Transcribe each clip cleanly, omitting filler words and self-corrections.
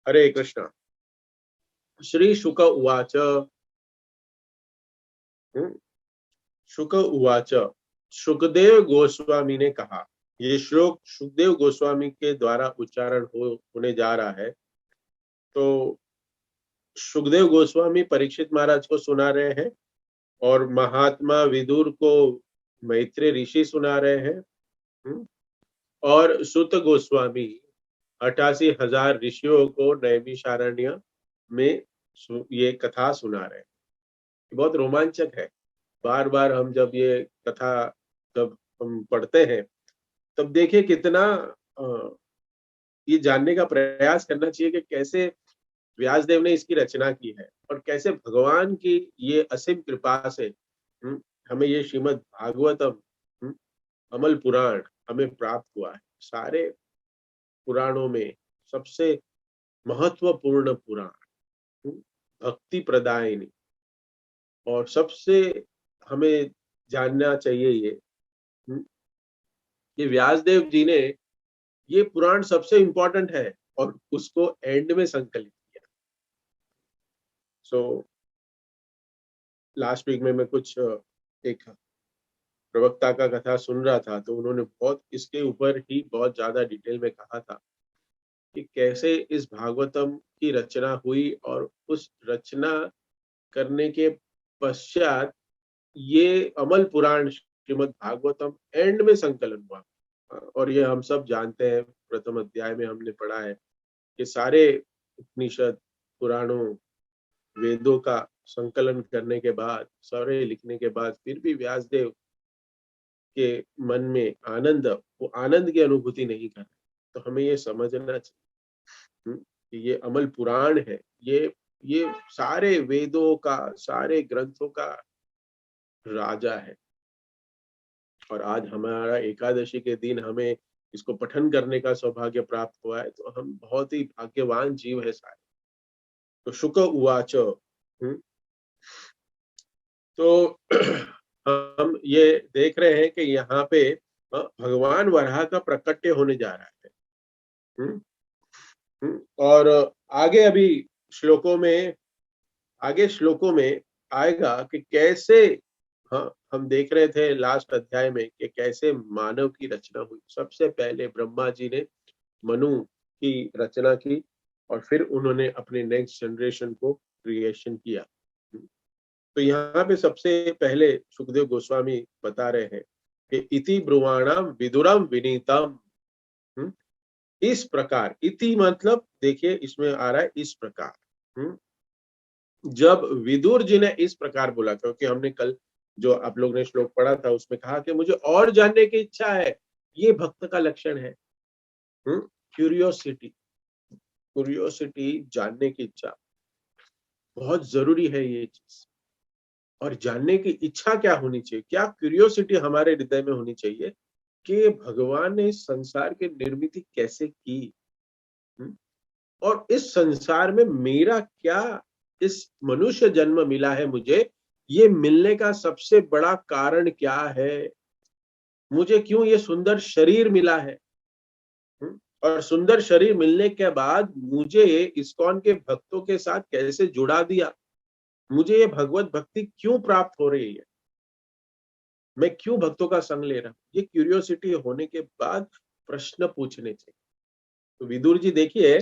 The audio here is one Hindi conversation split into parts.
हरे कृष्ण। श्री शुक उवाच। शुक उवाच। सुखदेव गोस्वामी ने कहा। ये श्लोक सुखदेव गोस्वामी के द्वारा उच्चारण होने जा रहा है। तो सुखदेव गोस्वामी परीक्षित महाराज को सुना रहे हैं और महात्मा विदुर को मैत्रेय ऋषि सुना रहे हैं। और सुत गोस्वामी 88,000 ऋषियों को नैमिषारण्य में ये कथा सुना रहे हैं। बहुत रोमांचक है। बार बार हम जब ये कथा जब हम पढ़ते हैं तब देखिए कितना ये जानने का प्रयास करना चाहिए कि कैसे व्यासदेव ने इसकी रचना की है और कैसे भगवान की ये असीम कृपा से हमें ये श्रीमद् भागवतम अमल पुराण हमें प्राप्त हुआ है। सारे पुराणों में सबसे महत्वपूर्ण पुराण, भक्ति प्रदायिनी, और सबसे हमें जानना चाहिए ये व्यासदेव जी ने ये पुराण सबसे इंपॉर्टेंट है और उसको एंड में संकलित किया। सो लास्ट वीक में मैं कुछ एक प्रवक्ता का कथा सुन रहा था तो उन्होंने बहुत इसके ऊपर ही बहुत ज्यादा डिटेल में कहा था कि कैसे इस भागवतम की रचना हुई और उस रचना करने के पश्चात ये अमल पुराण श्रीमद् भागवतम एंड में संकलन हुआ। और ये हम सब जानते हैं, प्रथम अध्याय में हमने पढ़ा है कि सारे उपनिषद पुराणों वेदों का संकलन करने के बाद, सारे लिखने के बाद फिर भी व्यासदेव के मन में आनंद, वो आनंद की अनुभूति नहीं कर रहे। तो हमें ये समझना चाहिए कि ये अमल पुराण है, ये सारे वेदों का, सारे ग्रंथों का राजा है। और आज हमारा एकादशी के दिन हमें इसको पठन करने का सौभाग्य प्राप्त हुआ है, तो हम बहुत ही भाग्यवान जीव है सारे। तो शुक उवाच। तो हम ये देख रहे हैं कि यहाँ पे भगवान वराह का प्रकट्य होने जा रहा है। और आगे श्लोकों में आएगा कि कैसे, हाँ, हम देख रहे थे लास्ट अध्याय में कि कैसे मानव की रचना हुई। सबसे पहले ब्रह्मा जी ने मनु की रचना की और फिर उन्होंने अपने नेक्स्ट जनरेशन को क्रिएशन किया। तो यहाँ पे सबसे पहले सुखदेव गोस्वामी बता रहे हैं कि इति ब्रुवाणाम विदुरम विनीतम। इस प्रकार, इति मतलब देखिए इसमें आ रहा है इस प्रकार। जब विदुर जी ने इस प्रकार बोला, क्योंकि हमने कल जो आप लोग ने श्लोक पढ़ा था उसमें कहा कि मुझे और जानने की इच्छा है, ये भक्त का लक्षण है। क्यूरियोसिटी, जानने की इच्छा बहुत जरूरी है ये चीज। और जानने की इच्छा क्या होनी चाहिए, क्या क्यूरियोसिटी हमारे हृदय में होनी चाहिए कि भगवान ने इस संसार की निर्मिति कैसे की, और इस संसार में मेरा क्या, इस मनुष्य जन्म मिला है मुझे, ये मिलने का सबसे बड़ा कारण क्या है, मुझे क्यों ये सुंदर शरीर मिला है, और सुंदर शरीर मिलने के बाद मुझे इस्कॉन के भक्तों के साथ कैसे जुड़ा दिया, मुझे ये भगवत भक्ति क्यों प्राप्त हो रही है, मैं क्यों भक्तों का संग ले रहा हूं। ये क्यूरियोसिटी होने के बाद प्रश्न पूछने चाहिए। तो विदुर जी देखिए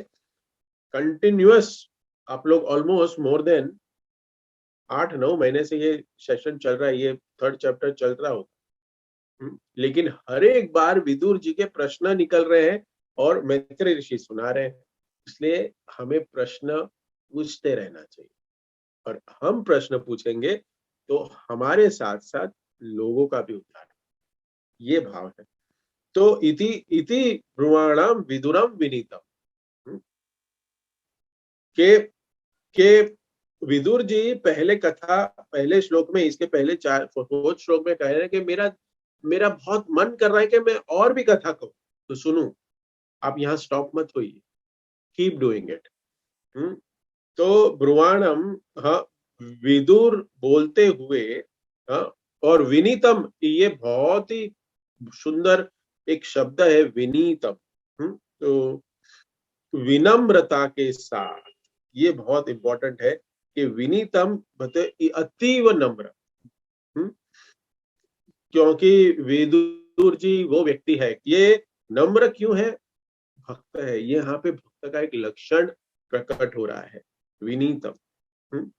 कंटिन्यूअस, आप लोग ऑलमोस्ट मोर देन 8-9 महीने से ये सेशन चल रहा है, ये 3rd चैप्टर चल रहा होगा, लेकिन हर एक बार विदुर जी के प्रश्न निकल रहे हैं और मैत्रेय ऋषि सुना रहे हैं। इसलिए हमें प्रश्न पूछते रहना चाहिए, और हम प्रश्न पूछेंगे तो हमारे साथ साथ लोगों का भी उद्धार, ये भाव है। तो इति इति ब्रुवाणाम विदुरम विनीतम, के विदुर जी पहले श्लोक में, इसके पहले 4 श्लोक में कह रहे हैं कि मेरा बहुत मन कर रहा है कि मैं और भी कथा कहूं। तो सुनो, आप यहाँ स्टॉप मत होइए, कीप डूइंग इट। तो ब्रुवाणम, हाँ, विदुर बोलते हुए, हाँ, और विनीतम, ये बहुत ही सुंदर एक शब्द है विनीतम। तो विनम्रता के साथ, ये बहुत इंपॉर्टेंट है कि विनीतम अतीव नम्र। हम्म? क्योंकि विदुर जी वो व्यक्ति है, ये नम्र क्यों है? भक्त है। ये यहाँ पे भक्त का एक लक्षण प्रकट हो रहा है, विनीतम। हम्म?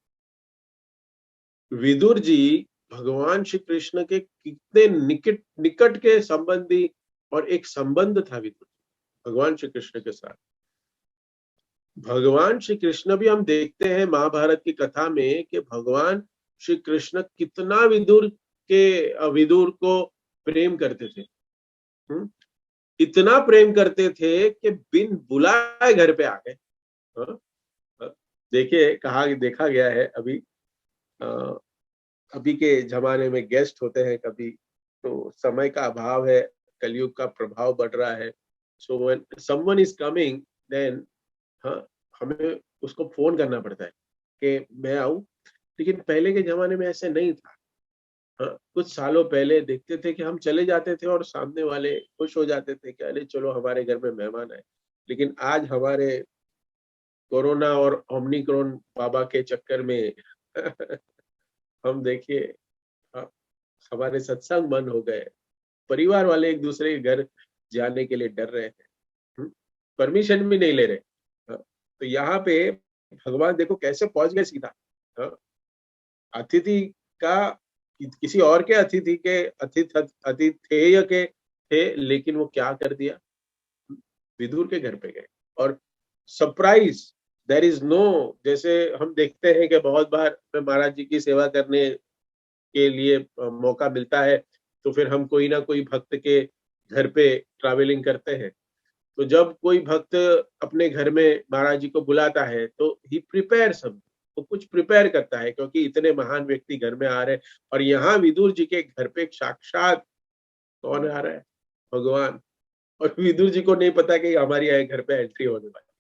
विदुर जी भगवान श्री कृष्ण के कितने निकट निकट के संबंधी, और एक संबंध था विदुर भगवान श्री कृष्ण के साथ। भगवान श्री कृष्ण भी हम देखते हैं महाभारत की कथा में कि भगवान श्री कृष्ण कितना विदुर को प्रेम करते थे। इतना प्रेम करते थे कि बिन बुलाए घर पे आ गए। हाँ? देखिए, कहा देखा गया है अभी, अभी के जमाने में गेस्ट होते हैं कभी, तो समय का अभाव है, कलयुग का प्रभाव बढ़ रहा है। So when someone is coming, then हाँ, हमें उसको फोन करना पड़ता है कि मैं आऊं। लेकिन पहले के जमाने में ऐसे नहीं था। हाँ, कुछ सालों पहले देखते थे कि हम चले जाते थे और सामने वाले खुश हो जाते थे कि अरे चलो हमारे घर में मेहमान आए। लेकिन आज हमारे कोरोना और ओमनिक्रॉन बाबा के चक्कर में हम देखिए, हाँ, हमारे सत्संग बंद हो गए, परिवार वाले एक दूसरे के घर जाने के लिए डर रहे हैं, परमिशन भी नहीं ले रहे। हाँ, तो यहाँ पे भगवान देखो कैसे पहुंच गए सीधा। हाँ, अतिथि का, किसी और के अतिथि के अतिथेय के थे, लेकिन वो क्या कर दिया, विदुर के घर पे गए और सरप्राइज। देयर इज नो, जैसे हम देखते हैं कि बहुत बार महाराज जी की सेवा करने के लिए मौका मिलता है, तो फिर हम कोई ना कोई भक्त के घर पे ट्रैवलिंग करते हैं। तो जब कोई भक्त अपने घर में महाराज जी को बुलाता है तो ही प्रिपेयर सब, वो कुछ प्रिपेयर करता है, क्योंकि इतने महान व्यक्ति घर में आ रहे हैं। और यहाँ विदुर जी के घर पे साक्षात कौन आ रहा है, भगवान। और विदुर जी को नहीं पता कि हमारी घर पे एंट्री होने वाली है।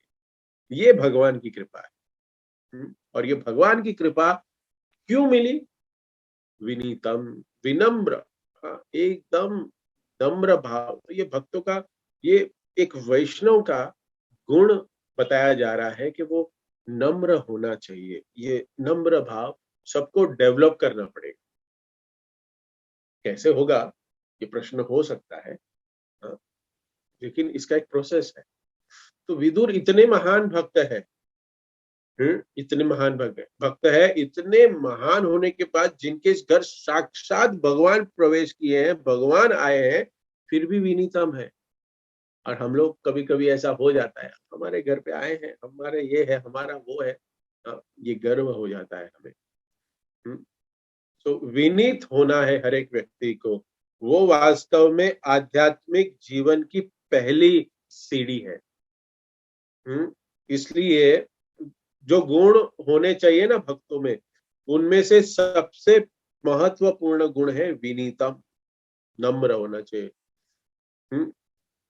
ये भगवान की कृपा है। और ये भगवान की कृपा क्यों मिली? विनीतम, विनम्र, हाँ, एकदम नम्र भाव। तो ये भक्तों का, ये एक वैष्णव का गुण बताया जा रहा है कि वो नम्र होना चाहिए। ये नम्र भाव सबको डेवलप करना पड़ेगा। कैसे होगा, ये प्रश्न हो सकता है, हाँ, लेकिन इसका एक प्रोसेस है। तो विदुर इतने महान भक्त है, इतने महान भक्त है, इतने महान होने के बाद जिनके इस घर साक्षात भगवान प्रवेश किए हैं, भगवान आए हैं, फिर भी विनीतम है। और हम लोग कभी कभी ऐसा हो जाता है, हमारे घर पे आए हैं, हमारे ये है, हमारा वो है, ये गर्व हो जाता है हमें। तो विनीत होना है हर एक व्यक्ति को। वो वास्तव में आध्यात्मिक जीवन की पहली सीढ़ी है। इसलिए जो गुण होने चाहिए ना भक्तों में, उनमें से सबसे महत्वपूर्ण गुण है विनीतम, नम्र होना चाहिए।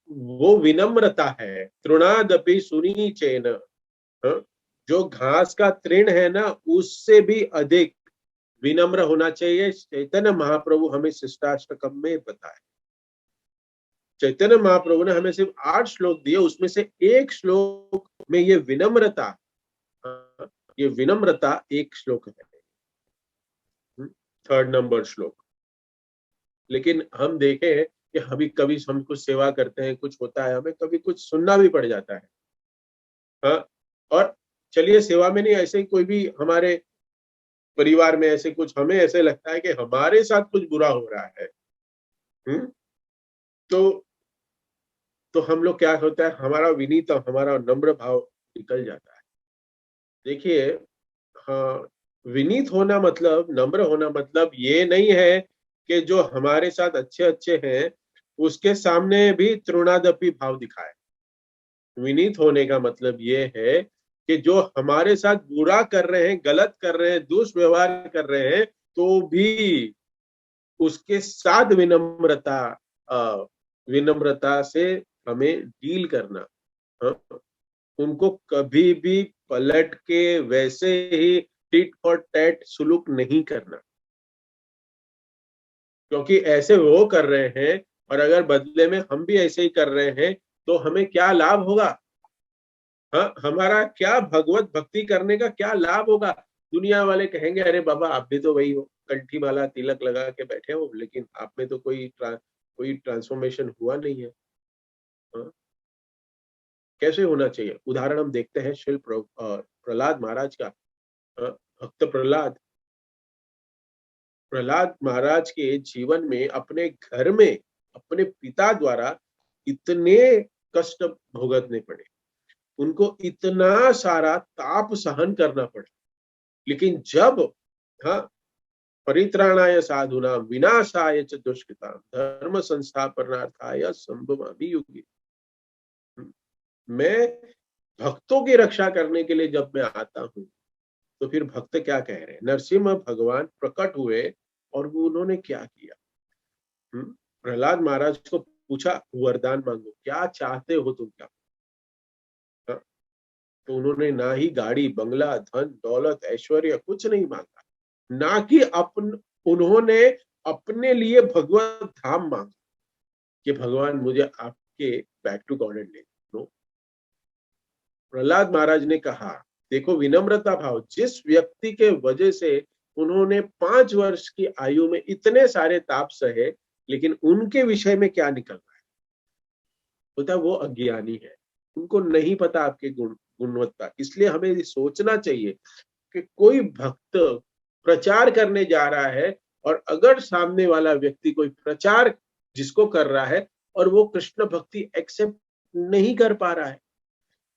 वो विनम्रता है। तृणादपि सुनी चैन, जो घास का तृण है ना, उससे भी अधिक विनम्र होना चाहिए। चैतन्य महाप्रभु हमें शिष्टाष्टकम में बताए। चैतन्य महाप्रभु ने हमें सिर्फ 8 श्लोक दिए, उसमें से एक श्लोक में ये विनम्रता, ये विनम्रता एक श्लोक है, 3rd नंबर श्लोक। लेकिन हम देखे कि अभी कभी हम कुछ सेवा करते हैं, कुछ होता है, हमें कभी कुछ सुनना भी पड़ जाता है। हाँ, और चलिए सेवा में नहीं, ऐसे ही कोई भी हमारे परिवार में ऐसे कुछ हमें ऐसे लगता है कि हमारे साथ कुछ बुरा हो रहा है, तो हम लोग क्या होता है, हमारा विनीत, हमारा नम्र भाव निकल जाता है। देखिए, हाँ, विनीत होना मतलब, नम्र होना मतलब ये नहीं है कि जो हमारे साथ अच्छे अच्छे हैं उसके सामने भी तृणादपि भाव दिखाए। विनीत होने का मतलब ये है कि जो हमारे साथ बुरा कर रहे हैं, गलत कर रहे हैं, दुष्व्यवहार कर रहे हैं, तो भी उसके साथ विनम्रता से हमें डील करना। हाँ? उनको कभी भी पलट के वैसे ही टिट फॉर टैट सुलूक नहीं करना, क्योंकि ऐसे वो कर रहे हैं और अगर बदले में हम भी ऐसे ही कर रहे हैं तो हमें क्या लाभ होगा? हाँ, हमारा क्या भगवत भक्ति करने का क्या लाभ होगा? दुनिया वाले कहेंगे अरे बाबा आप भी तो वही हो, कंठी माला तिलक लगा के बैठे हो, लेकिन आप में तो कोई ट्रांसफॉर्मेशन हुआ नहीं है। हाँ? कैसे होना चाहिए? उदाहरण हम देखते हैं प्रहलाद महाराज का। हाँ, भक्त प्रहलाद प्रहलाद महाराज के जीवन में अपने घर में अपने पिता द्वारा इतने कष्ट भुगतने पड़े, उनको इतना सारा ताप सहन करना पड़ा, लेकिन जब हाँ परित्राणाय साधुना विनाशाय च दुष्कृताम धर्म संस्थापनार्थाय संभवामि युगे। मैं भक्तों की रक्षा करने के लिए जब मैं आता हूँ, तो फिर भक्त क्या कह रहे हैं? नरसिम्हा भगवान प्रकट हुए और वो उन्होंने क्या किया? प्रहलाद महाराज को पूछा वरदान मांगो, क्या चाहते हो तुम, क्या? हाँ, तो उन्होंने ना ही गाड़ी बंगला धन दौलत ऐश्वर्य कुछ नहीं मांगा, ना कि उन्होंने अपने लिए भगवत धाम मांगा कि भगवान मुझे आपके बैक टू गॉडेड ले लो। प्रहलाद महाराज ने कहा देखो विनम्रता भाव, जिस व्यक्ति के वजह से उन्होंने 5 वर्ष की आयु में इतने सारे ताप सहे, लेकिन उनके विषय में क्या निकल रहा है? होता वो अज्ञानी है, उनको नहीं पता आपके गुणवत्ता। इसलिए हमें सोचना चाहिए कि कोई भक्त प्रचार करने जा रहा है, और अगर सामने वाला व्यक्ति कोई प्रचार जिसको कर रहा है और वो कृष्ण भक्ति एक्सेप्ट नहीं कर पा रहा है,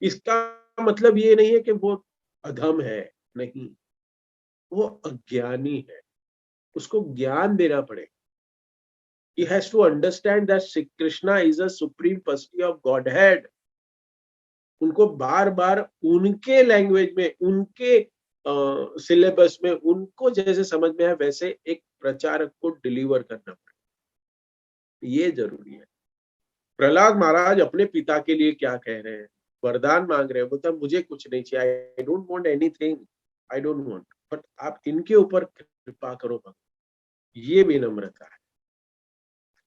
इसका मतलब ये नहीं है कि वो अधम है, नहीं, वो अज्ञानी है, उसको ज्ञान देना पड़ेगा। He has to understand that Shri Krishna is a supreme personality of Godhead। उनको बार बार उनके लैंग्वेज में, उनके सिलेबस में, उनको जैसे समझ में है वैसे एक प्रचारक को डिलीवर करना पड़ेगा, ये जरूरी है। प्रहलाद महाराज अपने पिता के लिए क्या कह रहे हैं? वरदान मांग रहे हैं, बोलता मुझे कुछ नहीं चाहिए, I don't want anything, I don't want, but आप इनके ऊपर कृपा करो भक्त। ये विनम्रता है,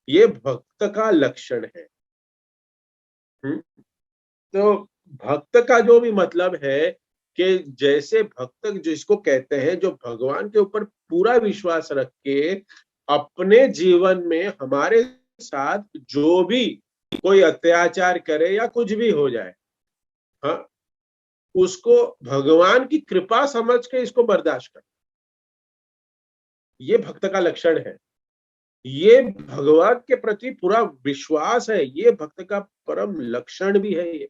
ये भक्त का लक्षण है। तो भक्त का जो भी मतलब है कि जैसे भक्त जिसको कहते हैं जो भगवान के ऊपर पूरा विश्वास रख के अपने जीवन में हमारे साथ जो भी कोई अत्याचार करे या कुछ भी हो जाए, हाँ, उसको भगवान की कृपा समझ के इसको बर्दाश्त कर, ये भक्त का लक्षण है। ये भगवान के प्रति पूरा विश्वास है, ये भक्त का परम लक्षण भी है। ये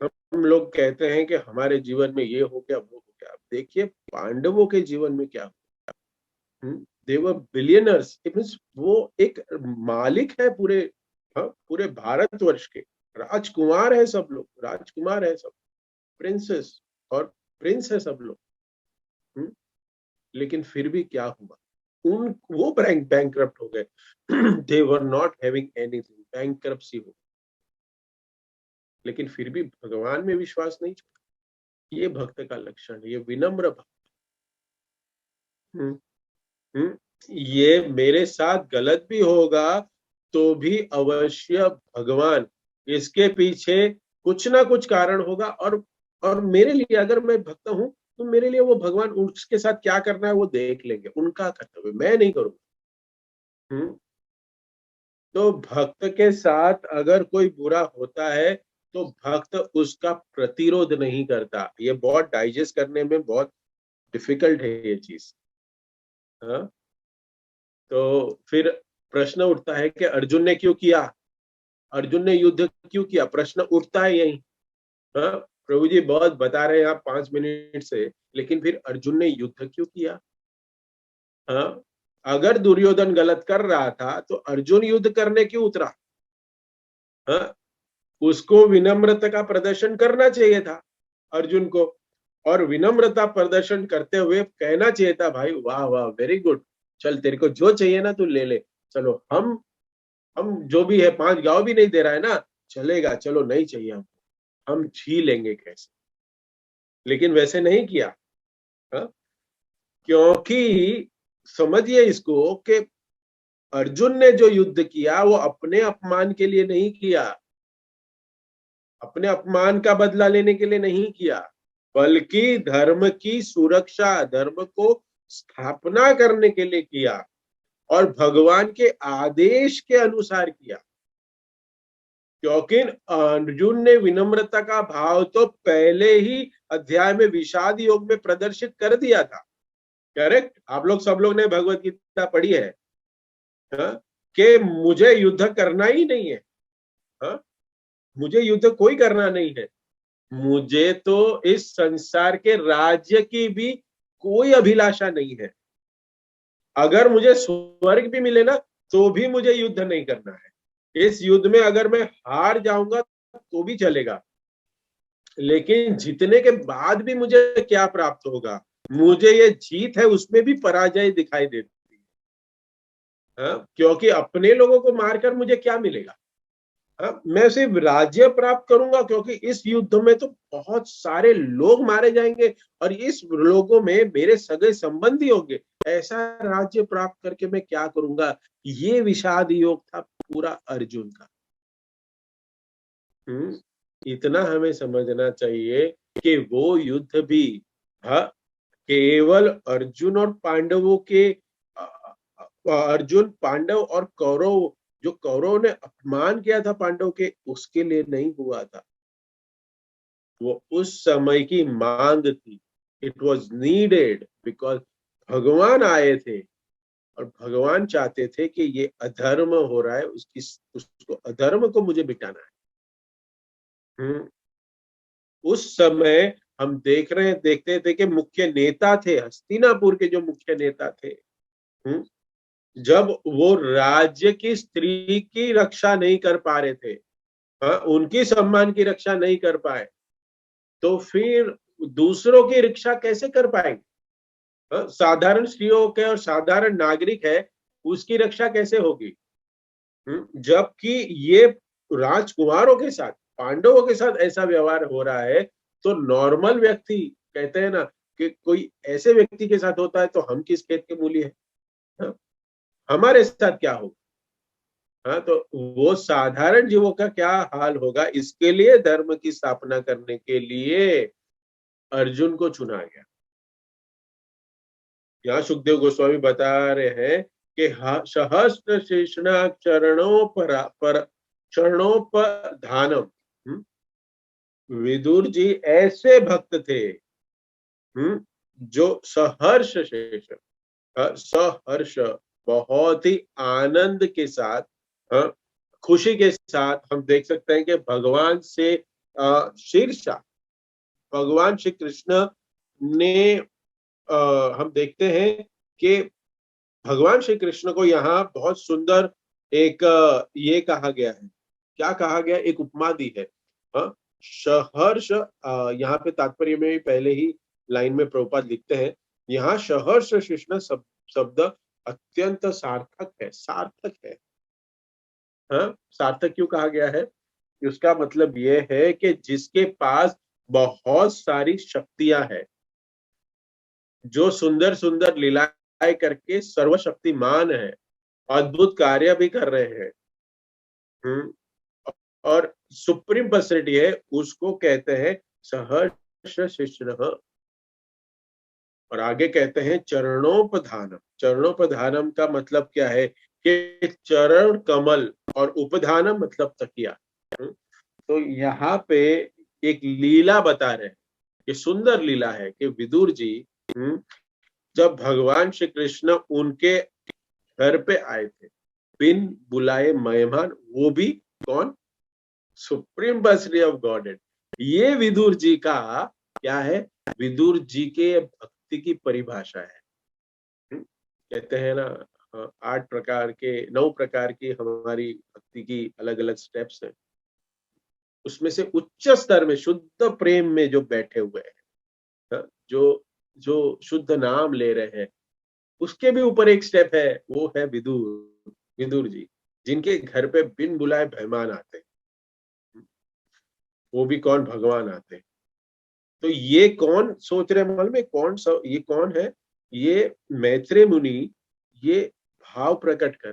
हम लोग कहते हैं कि हमारे जीवन में ये हो गया वो हो गया, देखिए पांडवों के जीवन में क्या हुआ। दे वर बिलियनर्स, इट मींस वो एक मालिक है पूरे, हाँ, पूरे भारतवर्ष के, राजकुमार है सब लोग, राजकुमार है सब, प्रिंसेस और प्रिंस है सब लोग। लेकिन फिर भी क्या हुआ? वो बैंकक्रप्ट हो गए। दे वर नॉट हैविंग एनीथिंग, बैंकक्रप्सी हो, लेकिन फिर भी भगवान में विश्वास नहीं छोड़ा। ये भक्त का लक्षण है, ये विनम्र भक्त। हम्म, हम्म, ये मेरे साथ गलत भी होगा तो भी अवश्य भगवान, इसके पीछे कुछ ना कुछ कारण होगा, और मेरे लिए अगर मैं भक्त हूं तो मेरे लिए वो भगवान उसके साथ क्या करना है वो देख लेंगे, उनका कर्तव्य मैं नहीं करूंगा। तो भक्त के साथ अगर कोई बुरा होता है तो भक्त उसका प्रतिरोध नहीं करता। ये बहुत डाइजेस्ट करने में बहुत डिफिकल्ट है ये चीज। हाँ, तो फिर प्रश्न उठता है कि अर्जुन ने क्यों किया, अर्जुन ने युद्ध क्यों किया, प्रश्न उठता है यही। हाँ, प्रभु जी बहुत बता रहे हैं आप 5 मिनट से, लेकिन फिर अर्जुन ने युद्ध क्यों किया? हाँ, अगर दुर्योधन गलत कर रहा था तो अर्जुन युद्ध करने क्यों उतरा? हाँ, उसको विनम्रता का प्रदर्शन करना चाहिए था अर्जुन को, और विनम्रता प्रदर्शन करते हुए कहना चाहिए था भाई वाह वाह वेरी गुड, चल तेरे को जो चाहिए ना तू ले ले, चलो हम जो भी है 5 गांव भी नहीं दे रहा है ना, चलेगा, चलो नहीं चाहिए हम जी लेंगे कैसे। लेकिन वैसे नहीं किया। हा? क्योंकि समझिए इसको कि अर्जुन ने जो युद्ध किया वो अपने अपमान के लिए नहीं किया, अपने अपमान का बदला लेने के लिए नहीं किया, बल्कि धर्म की सुरक्षा, धर्म को स्थापना करने के लिए किया और भगवान के आदेश के अनुसार किया। क्योंकि अर्जुन ने विनम्रता का भाव तो पहले ही अध्याय में विषाद योग में प्रदर्शित कर दिया था। करेक्ट, आप लोग सब लोग ने भगवत गीता पढ़ी है, कि मुझे युद्ध करना ही नहीं है, हा? मुझे युद्ध कोई करना नहीं है, मुझे तो इस संसार के राज्य की भी कोई अभिलाषा नहीं है। अगर मुझे स्वर्ग भी मिले ना तो भी मुझे युद्ध नहीं करना है। इस युद्ध में अगर मैं हार जाऊंगा तो भी चलेगा, लेकिन जीतने के बाद भी मुझे क्या प्राप्त होगा? मुझे ये जीत है उसमें भी पराजय दिखाई देती है, क्योंकि अपने लोगों को मारकर मुझे क्या मिलेगा? मैं सिर्फ राज्य प्राप्त करूंगा, क्योंकि इस युद्ध में तो बहुत सारे लोग मारे जाएंगे और इस लोगों में मेरे सगे संबंधी होंगे। ऐसा राज्य प्राप्त करके मैं क्या करूंगा? ये विषाद योग था पूरा अर्जुन का। इतना हमें समझना चाहिए कि वो युद्ध भी केवल अर्जुन और पांडवों के, अर्जुन, पांडव और कौरव, जो कौरव ने अपमान किया था पांडव के, उसके लिए नहीं हुआ था। वो उस समय की मांग थी, इट वॉज नीडेड, बिकॉज भगवान आए थे और भगवान चाहते थे कि ये अधर्म हो रहा है, उसको अधर्म को मुझे मिटाना है। उस समय हम देखते थे कि मुख्य नेता थे, हस्तिनापुर के जो मुख्य नेता थे, जब वो राज्य की स्त्री की रक्षा नहीं कर पा रहे थे, उनकी सम्मान की रक्षा नहीं कर पाए, तो फिर दूसरों की रक्षा कैसे कर पाएंगे? साधारण स्त्रियों के और साधारण नागरिक है, उसकी रक्षा कैसे होगी? जबकि ये राजकुमारों के साथ, पांडवों के साथ ऐसा व्यवहार हो रहा है, तो नॉर्मल व्यक्ति, कहते हैं ना कि कोई ऐसे व्यक्ति के साथ होता है तो हम किस खेत के मूली है, हमारे साथ क्या होगा? तो वो साधारण जीवों का क्या हाल होगा? इसके लिए धर्म की स्थापना करने के लिए अर्जुन को चुना गया। यहाँ सुखदेव गोस्वामी बता रहे हैं कि सहस्त्र शेषणा चरणोपधानम, विदुर जी ऐसे भक्त थे जो सहर्ष शेष, सहर्ष, बहुत ही आनंद के साथ, खुशी के साथ, हम देख सकते हैं कि भगवान से शीर्षा, भगवान श्री कृष्ण ने, हम देखते हैं कि भगवान श्री कृष्ण को यहाँ बहुत सुंदर एक ये कहा गया है, क्या कहा गया? एक उपमा दी है, सहर्ष, यहाँ पे तात्पर्य में पहले ही लाइन में प्रभुपाद लिखते हैं, यहाँ सहर्ष कृष्ण शब्द अत्यंत सार्थक है, सार्थक है। सार्थक क्यों कहा गया है? उसका मतलब यह है कि जिसके पास बहुत सारी शक्तियां है, जो सुंदर सुंदर लीलाएं करके सर्वशक्तिमान है, अद्भुत कार्य भी कर रहे हैं, और सुप्रीम पर्सनैलिटी है, उसको कहते हैं सहर्ष शिष्ण। और आगे कहते हैं चरणोपधानम। चरणोपधानम का मतलब क्या है? कि चरण कमल, और उपधानम मतलब तकिया। तो यहाँ पे एक लीला बता रहे हैं, ये सुंदर लीला है कि विदुर जी जब भगवान श्री कृष्ण उनके घर पे आए थे, बिन बुलाए मेहमान, वो भी कौन? Supreme personality of godhead. ये विदुर जी का क्या है? विदुर जी के भक्ति की परिभाषा है। कहते हैं ना, 8 प्रकार के, 9 प्रकार की हमारी भक्ति की अलग अलग स्टेप्स हैं, उसमें से उच्च स्तर में शुद्ध प्रेम में जो बैठे हुए हैं, जो जो शुद्ध नाम ले रहे हैं, उसके भी ऊपर एक स्टेप है, वो है विदुर, विदुर जी, जिनके घर पे बिन बुलाए मेहमान आते हैं, वो भी कौन? भगवान आते हैं। तो ये कौन सोच रहे मन में, ये कौन है? ये मैत्रेय मुनि ये भाव प्रकट कर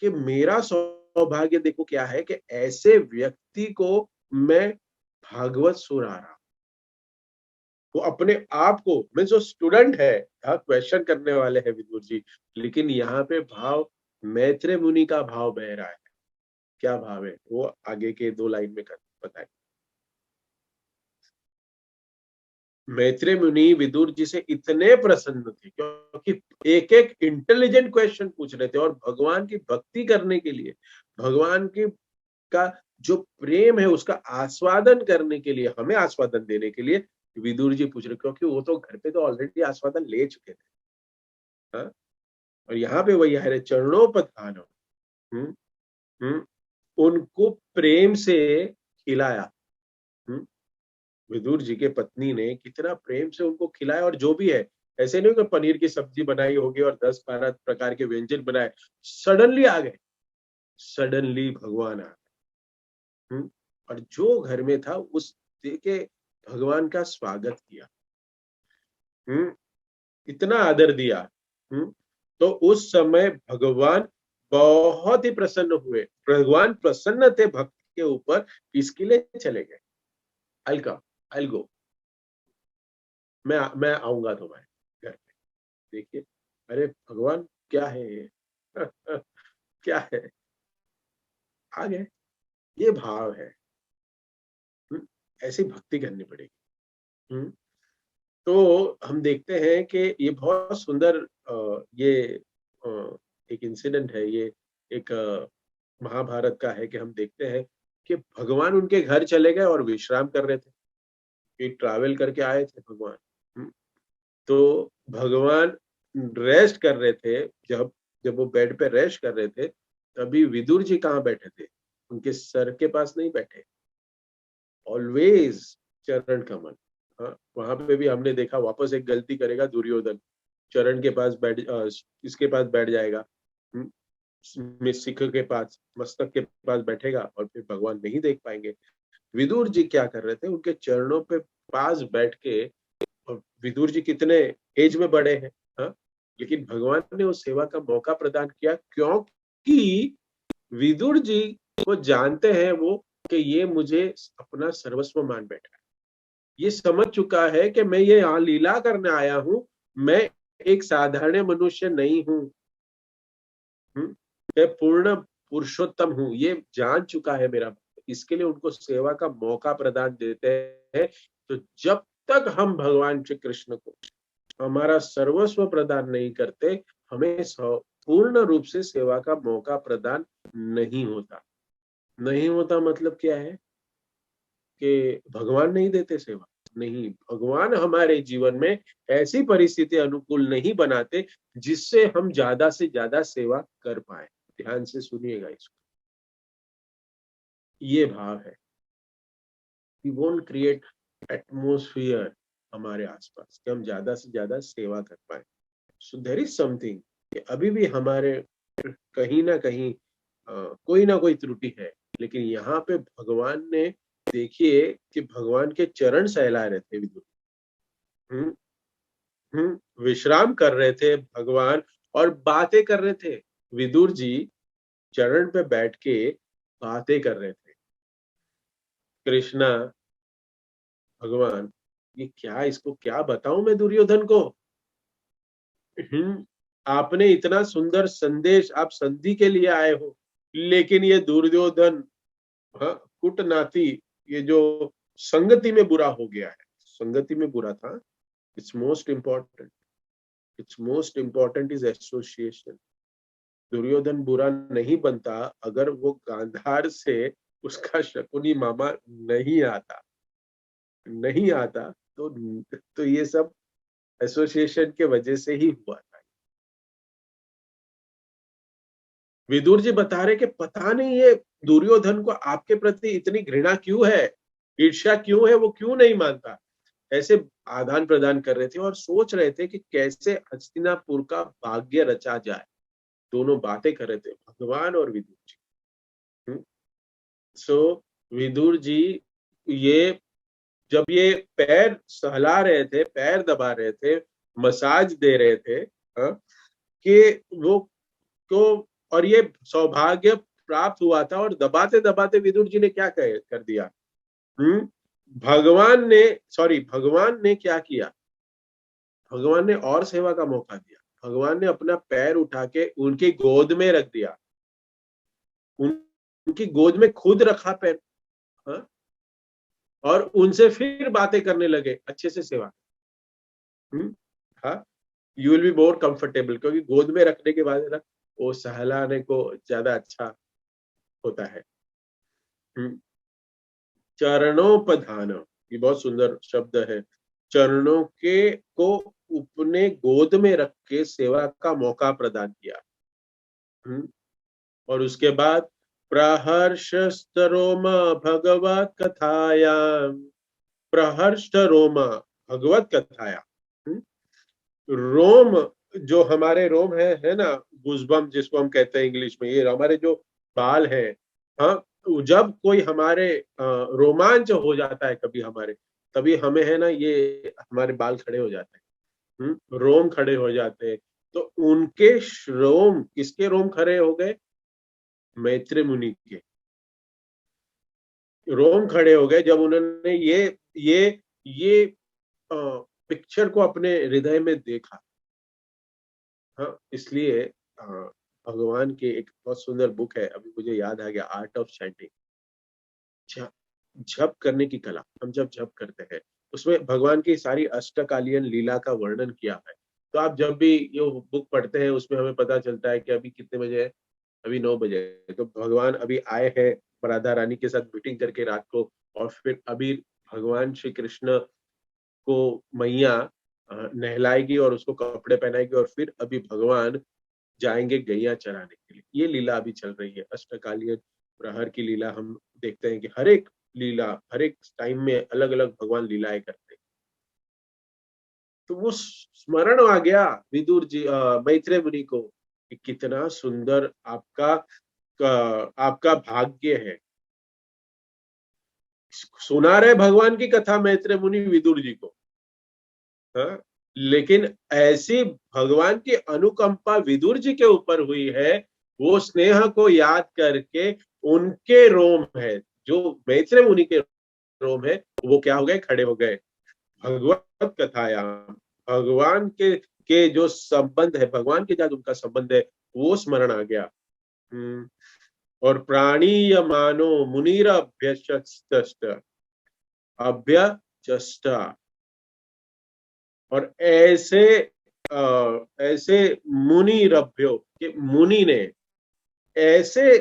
कि मेरा सौभाग्य देखो क्या है कि ऐसे व्यक्ति को मैं भागवत सुना रहा। वो अपने आप को, मैं जो स्टूडेंट है, क्वेश्चन करने वाले हैं विदुर जी, लेकिन यहाँ पे भाव मैत्रेय मुनि का भाव बह रहा है। क्या भाव है वो आगे के 2 लाइन में बताए। मैत्रेय मुनि विदुर जी से इतने प्रसन्न थे क्योंकि एक एक इंटेलिजेंट क्वेश्चन पूछ रहे थे, और भगवान की भक्ति करने के लिए, भगवान की का जो प्रेम है उसका आस्वादन करने के लिए, हमें आस्वादन देने के लिए विदुर जी पूछ रहे, क्योंकि वो तो घर पे तो ऑलरेडी आस्वादन ले चुके थे। हाँ? और यहाँ पे वही है, चरणों पधारो। हम्म हम्म उनको प्रेम से खिलाया। हम्म विदुर जी के पत्नी ने कितना प्रेम से उनको खिलाया, और जो भी है, ऐसे नहीं कि पनीर की सब्जी बनाई होगी और 10-12 प्रकार के व्यंजन बनाए, सडनली आ गए, सडनली भगवान आ गए। और जो घर में था उस देके भगवान का स्वागत किया। हम्म इतना आदर दिया। हम्म तो उस समय भगवान बहुत ही प्रसन्न हुए। भगवान प्रसन्न थे भक्त के ऊपर, इसके लिए चले गए। आई कम, आई गो, मैं आऊंगा तुम्हारे घर पे। देखिए, अरे भगवान क्या है ये क्या है, आ गए। ये भाव है। ऐसी भक्ति करनी पड़ेगी। हम्म तो हम देखते हैं कि ये बहुत सुंदर ये अ, एक इंसिडेंट है ये, एक महाभारत का है, कि हम देखते हैं कि भगवान उनके घर चले गए और विश्राम कर रहे थे, कि ट्रैवल करके आए थे भगवान। हम्म, तो भगवान रेस्ट कर रहे थे, जब जब वो बेड पे रेस्ट कर रहे थे, तभी विदुर जी कहाँ बैठे थे, उनके सर के पास नहीं बैठे, ऑलवेज चरण कमल। हाँ, वहां पे भी हमने देखा, वापस एक गलती करेगा दुर्योधन, चरण के पास इसके पास बैठ जाएगा, सिख के पास, मस्तक के पास बैठेगा, और फिर भगवान नहीं देख पाएंगे। विदुर जी क्या कर रहे थे, उनके चरणों पे पास बैठ के, और विदुर जी कितने एज में बड़े हैं, हाँ, लेकिन भगवान ने उस सेवा का मौका प्रदान किया, क्योंकि विदुर जी को जानते हैं वो, कि ये मुझे अपना सर्वस्व मान बैठा है। ये समझ चुका है कि मैं ये यहाँ लीला करने आया हूँ, मैं एक साधारण मनुष्य नहीं हूँ। मैं पूर्ण पुरुषोत्तम हूँ, ये जान चुका है मेरा भक्त। इसके लिए उनको सेवा का मौका प्रदान देते हैं। तो जब तक हम भगवान श्री कृष्ण को हमारा सर्वस्व प्रदान नहीं करते, हमें पूर्ण रूप से सेवा का मौका प्रदान नहीं होता। नहीं होता मतलब क्या है, कि भगवान नहीं देते सेवा, नहीं, भगवान हमारे जीवन में ऐसी परिस्थिति अनुकूल नहीं बनाते जिससे हम ज्यादा से ज्यादा सेवा कर पाए। ध्यान से सुनिएगा इसको, ये भाव है। वी वोंट क्रिएट एटमोस्फियर हमारे आसपास कि हम ज्यादा से ज्यादा सेवा कर पाए। सो देयर इज समथिंग, कि अभी भी हमारे कहीं ना कहीं कोई ना कोई त्रुटि है। लेकिन यहाँ पे भगवान ने, देखिए कि भगवान के चरण सहला रहे थे विदुर। हम्म विश्राम कर रहे थे भगवान, और बातें कर रहे थे। विदुर जी चरण पे बैठ के बातें कर रहे थे। कृष्णा, भगवान, ये क्या, इसको क्या बताऊं मैं दुर्योधन को। आपने इतना सुंदर संदेश, आप संधि के लिए आए हो, लेकिन ये दुर्योधन, हाँ, कुटनाती, ये जो संगति में बुरा हो गया है, संगति में बुरा था। It's most important, it's most important is association. Duryodhan बुरा नहीं बनता अगर वो गांधार से उसका शकुनी मामा नहीं आता, नहीं आता, तो ये सब एसोसिएशन के वजह से ही हुआ था। विदुर जी बता रहे कि पता नहीं ये दुर्योधन को आपके प्रति इतनी घृणा क्यों है, ईर्ष्या क्यों है, वो क्यों नहीं मानता। ऐसे आदान प्रदान कर रहे थे और सोच रहे थे कि कैसे हस्तिनापुर का भाग्य रचा जाए। दोनों बातें कर रहे थे, भगवान और विदुर जी। सो विदुर जी, ये जब ये पैर सहला रहे थे, पैर दबा रहे थे, मसाज दे रहे थे, हाँ, कि वो को, और ये सौभाग्य प्राप्त हुआ था, और दबाते दबाते विदुर जी ने क्या कर दिया, हम्म भगवान ने क्या किया, भगवान ने और सेवा का मौका दिया। भगवान ने अपना पैर उठा के उनकी गोद में रख दिया, उनकी गोद में खुद रखा पैर। हाँ? और उनसे फिर बातें करने लगे अच्छे से सेवा। हाँ, you will be more comfortable, क्योंकि गोद में रखने के बाद है ना, वो सहलाने को ज्यादा अच्छा होता है। हम्म चरणोपधान, ये बहुत सुंदर शब्द है। चरणों के को अपने गोद में रख के सेवा का मौका प्रदान किया। हम्म और उसके बाद प्रहर्ष रोम भगवत कथायाम, प्रहर्ष रोम भगवत कथाया। रोम, जो हमारे रोम है ना, गुजबम जिसको हम कहते हैं इंग्लिश में, ये हमारे जो बाल है। हाँ, जब कोई हमारे रोमांच हो जाता है कभी हमारे, तभी हमें है ना ये हमारे बाल खड़े हो जाते हैं। रोम खड़े हो जाते हैं। तो उनके रोम, किसके रोम खड़े हो गए? मैत्री मुनि के रोम खड़े हो गए जब उन्होंने ये पिक्चर को अपने हृदय में देखा। हाँ, इसलिए भगवान की एक बहुत सुंदर बुक है, अभी मुझे याद आ गया, आर्ट ऑफ चैंटिंग, जप करने की कला। हम जब जप करते हैं, उसमें भगवान की सारी अष्टकालीन लीला का वर्णन किया है। तो आप जब भी ये बुक पढ़ते हैं, उसमें हमें पता चलता है कि अभी कितने बजे है। अभी 9 बजे है। तो भगवान अभी आए हैं राधा रानी के साथ मीटिंग करके रात को, और फिर अभी भगवान श्री कृष्ण को मैया नहलाएगी और उसको कपड़े पहनाएगी, और फिर अभी भगवान जाएंगे गैया चराने के लिए। ये लीला अभी चल रही है, अष्टकालीन प्रहर की लीला। हम देखते हैं कि हर एक लीला, हर एक टाइम में अलग अलग भगवान लीलाएं करते हैं। तो वो स्मरण आ गया विदुर जी, मैत्रेय मुनि को, कि कितना सुंदर आपका भाग्य है। सुना रहे भगवान की कथा मैत्रेय मुनि विदुर जी को। हाँ? लेकिन ऐसी भगवान की अनुकंपा विदुर जी के ऊपर हुई है, वो स्नेह को याद करके उनके रोम है, जो मैत्रेय मुनि के रोम है, वो क्या हो गए? खड़े हो गए। भगवत कथाया, भगवान के जो संबंध है, भगवान के साथ उनका संबंध है, वो स्मरण आ गया। और प्राणीय मानो मुनिर अभ्यस्त, अभ्यचष्टा। और ऐसे मुनि रभ्यो, कि मुनि ने ऐसे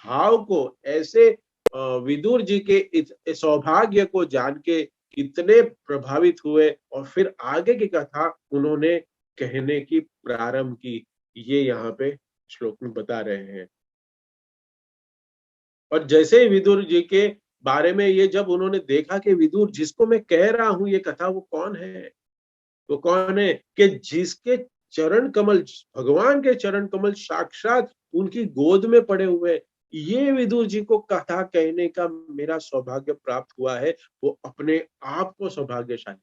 भाव को, ऐसे विदुर जी के इस सौभाग्य को जान के कितने प्रभावित हुए, और फिर आगे की कथा उन्होंने कहने की प्रारंभ की। ये यहाँ पे श्लोक में बता रहे हैं। और जैसे ही विदुर जी के बारे में ये जब उन्होंने देखा कि विदुर जिसको मैं कह रहा हूं ये कथा, वो कौन है? वो कौन है कि जिसके चरण कमल, भगवान के चरण कमल साक्षात उनकी गोद में पड़े हुए, ये विदुर जी को कथा कहने का मेरा सौभाग्य प्राप्त हुआ है। वो अपने आप को सौभाग्यशाली,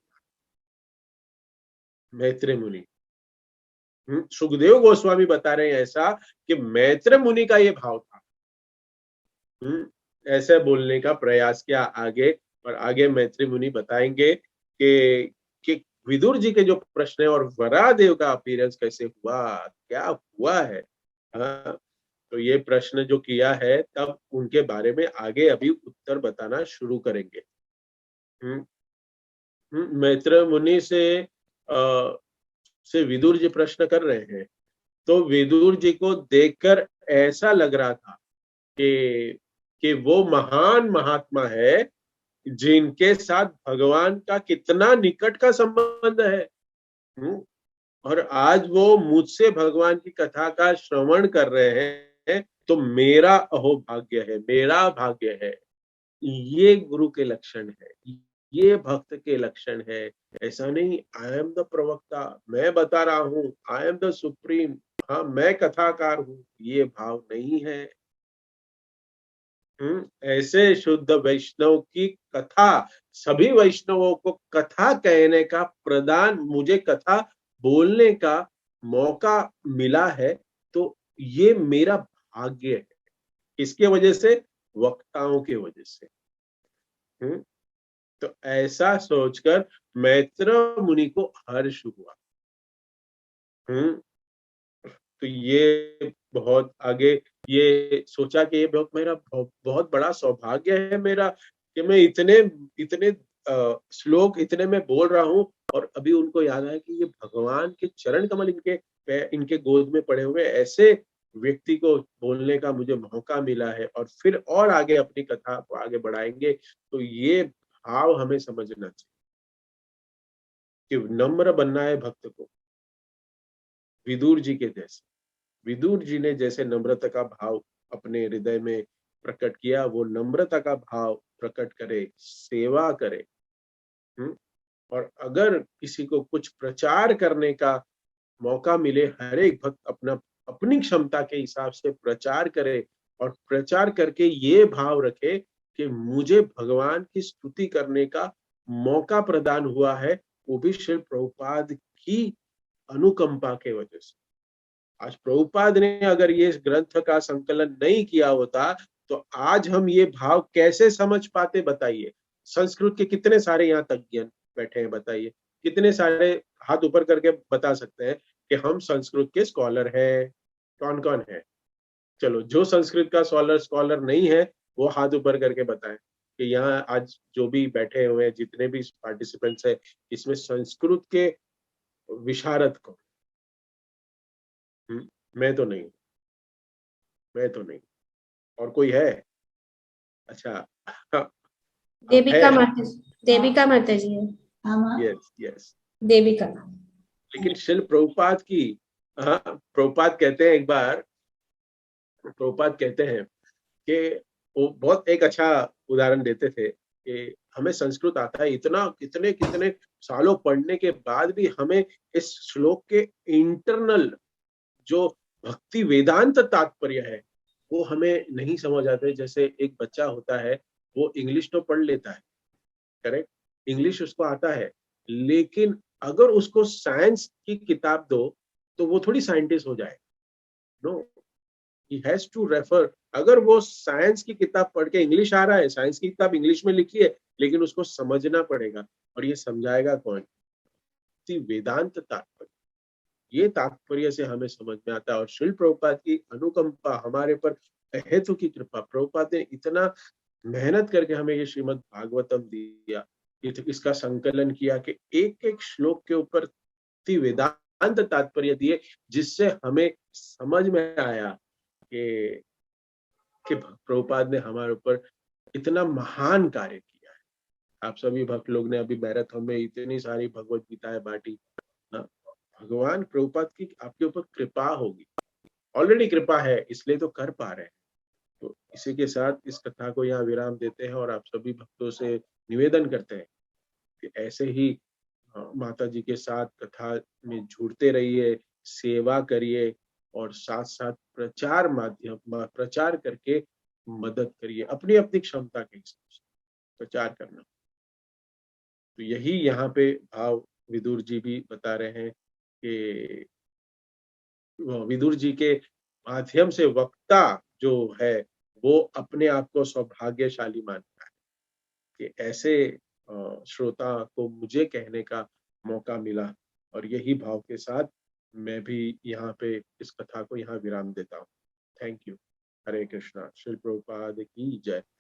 मैत्रेय मुनि। सुखदेव गोस्वामी बता रहे हैं ऐसा, कि मैत्रेय मुनि का ये भाव था। ऐसे बोलने का प्रयास किया आगे। और आगे मैत्री मुनि बताएंगे कि विदुर जी के जो प्रश्न है, और वरादेव का अपीयरेंस कैसे हुआ, क्या हुआ है। हाँ, तो ये प्रश्न जो किया है, तब उनके बारे में आगे अभी उत्तर बताना शुरू करेंगे। मैत्र मुनि से विदुर जी प्रश्न कर रहे हैं। तो विदुर जी को देखकर ऐसा लग रहा था कि वो महान महात्मा है, जिनके साथ भगवान का कितना निकट का संबंध है। और आज वो मुझसे भगवान की कथा का श्रवण कर रहे हैं, तो मेरा अहोभाग्य है, मेरा भाग्य है। ये गुरु के लक्षण है, ये भक्त के लक्षण है। ऐसा नहीं आई एम द प्रवक्ता, मैं बता रहा हूँ, आई एम द सुप्रीम, हाँ मैं कथाकार हूँ, ये भाव नहीं है। ऐसे शुद्ध वैष्णव की कथा, सभी वैष्णवों को कथा कहने का प्रदान, मुझे कथा बोलने का मौका मिला है, तो ये मेरा भाग्य है। किसके वजह से? वक्ताओं के वजह से। हम्म, तो ऐसा सोचकर मैत्र मुनि को हर्ष हुआ। हम्म, तो ये बहुत आगे ये सोचा कि ये बहुत बड़ा सौभाग्य है मेरा कि मैं इतने इतने श्लोक इतने में बोल रहा हूँ, और अभी उनको याद आया कि ये भगवान के चरण कमल इनके गोद में पड़े हुए ऐसे व्यक्ति को बोलने का मुझे मौका मिला है। और फिर और आगे अपनी कथा को आगे बढ़ाएंगे। तो ये भाव हमें समझना चाहिए कि नम्र बनना है भक्त को, विदुर जी के जैसे। विदुर जी ने जैसे नम्रता का भाव अपने हृदय में प्रकट किया, वो नम्रता का भाव प्रकट करे, सेवा करे। हम्म, और अगर किसी को कुछ प्रचार करने का मौका मिले, हर एक भक्त अपना अपनी क्षमता के हिसाब से प्रचार करे, और प्रचार करके ये भाव रखे कि मुझे भगवान की स्तुति करने का मौका प्रदान हुआ है, वो भी श्री प्रभुपाद की अनुकंपा के वजह से। आज प्रभुपाद ने अगर ये ग्रंथ का संकलन नहीं किया होता तो आज हम ये भाव कैसे समझ पाते, बताइए। संस्कृत के कितने सारे यहाँ तज्ञ बैठे हैं, बताइए। कितने सारे हाथ ऊपर करके बता सकते हैं कि हम संस्कृत के स्कॉलर हैं। कौन कौन है? चलो, जो संस्कृत का स्कॉलर नहीं है वो हाथ ऊपर करके बताएं कि यहाँ आज जो भी बैठे हुए हैं, जितने भी पार्टिसिपेंट्स है, इसमें संस्कृत के विशारद को। मैं तो नहीं, मैं तो नहीं। और कोई है? अच्छा। देविका है। माता, देविका माता जी है। Yes yes. देविका। लेकिन शिल प्रभुपाद की, हाँ, प्रभुपाद कहते हैं, एक बार प्रभुपाद कहते हैं कि वो बहुत एक अच्छा उदाहरण देते थे कि हमें संस्कृत आता है, इतना कितने कितने सालों पढ़ने के बाद भी हमें इस श्लोक के इंटरनल जो भक्ति वेदांत तात्पर्य है वो हमें नहीं समझ आते। जैसे एक बच्चा होता है, वो इंग्लिश तो पढ़ लेता है, करेक्ट, इंग्लिश उसको आता है, लेकिन अगर उसको साइंस की किताब दो तो वो थोड़ी साइंटिस्ट हो जाए। No, he has to refer. अगर वो साइंस की किताब पढ़ के, इंग्लिश आ रहा है, साइंस की किताब इंग्लिश में लिखी है, लेकिन उसको समझना पड़ेगा। और ये समझाएगा कौन? वेदांत तात्पर्य। ये तात्पर्य से हमें समझ में आता है। और श्रील प्रभुपाद की अनुकंपा हमारे पर, अहेतु की कृपा, प्रभुपाद ने इतना मेहनत करके हमें ये श्रीमद् भागवतम दिया, इसका संकलन किया कि एक एक श्लोक के ऊपर वेदांत तात्पर्य दिए, जिससे हमें समझ में आया कि प्रभुपाद ने हमारे ऊपर इतना महान कार्य किया है। आप सभी भक्त लोग ने अभी मैराथन में इतनी सारी भगवत गीताएं बांटी। हाँ, भगवान प्रभुपाद की आपके ऊपर कृपा होगी, ऑलरेडी कृपा है, इसलिए तो कर पा रहे हैं। तो इसी के साथ इस कथा को यहाँ विराम देते हैं, और आप सभी भक्तों से निवेदन करते हैं कि ऐसे ही माता जी के साथ कथा में जुड़ते रहिए, सेवा करिए, और साथ साथ प्रचार करके मदद करिए, अपनी अपनी क्षमता के हिसाब से प्रचार करना। तो यही यहाँ पे भाव विदुर जी भी बता रहे हैं कि विदुर जी के माध्यम से वक्ता जो है वो अपने आप को सौभाग्यशाली मानता है कि ऐसे श्रोता को मुझे कहने का मौका मिला। और यही भाव के साथ मैं भी यहाँ पे इस कथा को यहाँ विराम देता हूँ। Thank you. हरे कृष्णा। श्री प्रभुपाद की जय।